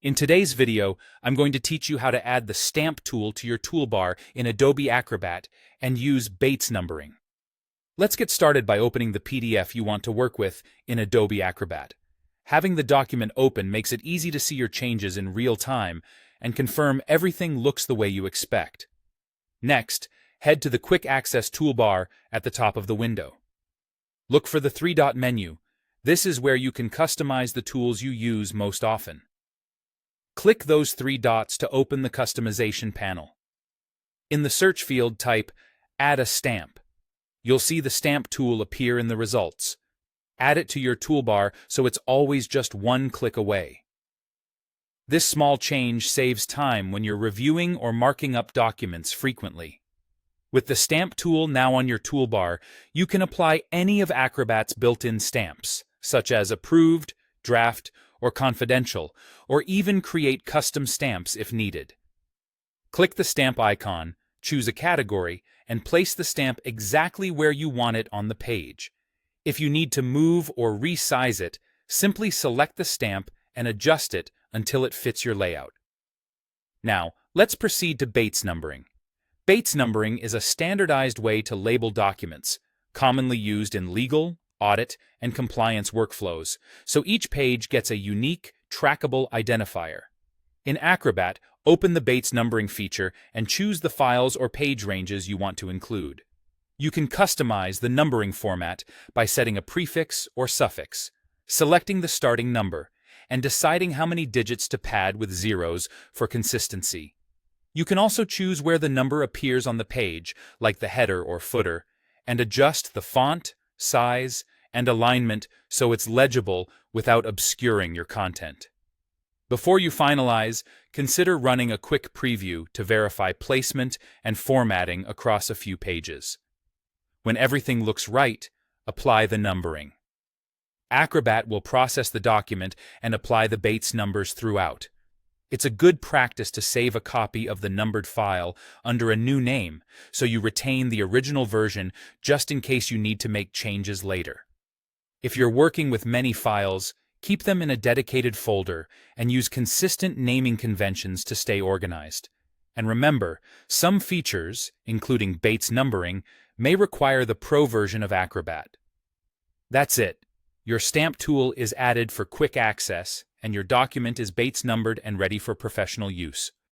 In today's video, I'm going to teach you how to add the Stamp tool to your toolbar in Adobe Acrobat and use Bates numbering. Let's get started by opening the PDF you want to work with in Adobe Acrobat. Having the document open makes it easy to see your changes in real time and confirm everything looks the way you expect. Next, head to the Quick Access toolbar at the top of the window. Look for the three-dot menu. This is where you can customize the tools you use most often. Click those three dots to open the customization panel. In the search field, type Add a Stamp. You'll see the Stamp tool appear in the results. Add it to your toolbar so it's always just one click away. This small change saves time when you're reviewing or marking up documents frequently. With the Stamp tool now on your toolbar, you can apply any of Acrobat's built-in stamps, such as Approved, Draft, or Confidential, or even create custom stamps if needed. Click the stamp icon, choose a category, and place the stamp exactly where you want it on the page. If you need to move or resize it, simply select the stamp and adjust it until it fits your layout. Now, let's proceed to Bates numbering. Bates numbering is a standardized way to label documents, commonly used in legal, audit, and compliance workflows, so each page gets a unique, trackable identifier. In Acrobat, open the Bates numbering feature and choose the files or page ranges you want to include. You can customize the numbering format by setting a prefix or suffix, selecting the starting number, and deciding how many digits to pad with zeros for consistency. You can also choose where the number appears on the page, like the header or footer, and adjust the font, size, and alignment so it's legible without obscuring your content. Before you finalize, consider running a quick preview to verify placement and formatting across a few pages. When everything looks right, apply the numbering. Acrobat will process the document and apply the Bates numbers throughout. It's a good practice to save a copy of the numbered file under a new name so you retain the original version just in case you need to make changes later. If you're working with many files, keep them in a dedicated folder and use consistent naming conventions to stay organized. And remember, some features, including Bates numbering, may require the Pro version of Acrobat. That's it. Your Stamp tool is added for quick access, and your document is Bates numbered and ready for professional use.